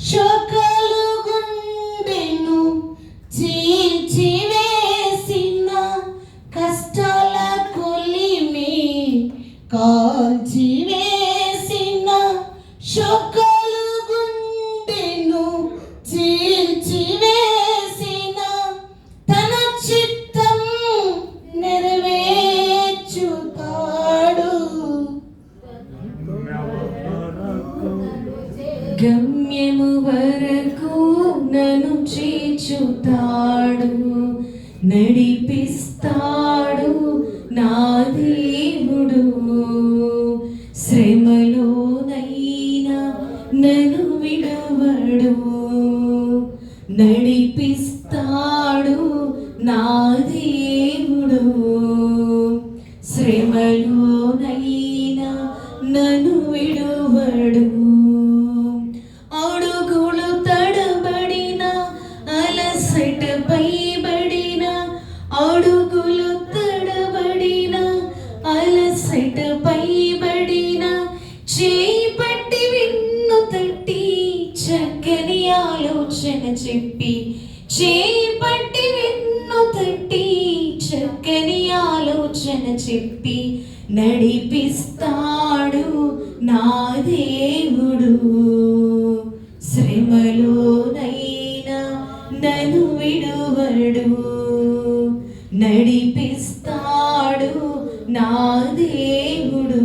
శోకలు గుండెను చీల్చివేసిన కష్టాల కొలిమి కాల్చివేసిన శోకలు గుండెను చీల్చివేసిన తన చిత్తం నెరవేర్చుతాడు. గమ్యము వరకు నన్ను చేర్చుతాడు, నడిపిస్తాడు నా దేవుడు. శ్రమలోనైనా నన్ను విడవడు, నడిపిస్తాడు నా దేవుడు. శ్రమలోనైనా నన్ను విడవడు. అడుగులు తడబడిన అలసట పైబడిన, అడుగులు తడబడిన అలసట పైబడిన, చేపట్టి విన్ను తట్టి చక్కని ఆలోచన చెప్పి, చేపట్టి విన్ను తట్టి చక్కని ఆలోచన చెప్పి నడిపిస్తాడు నా దేవుడు. శ్రమలోనైనా నన్ను విడువడు, నడిపిస్తాడు నా దేవుడు.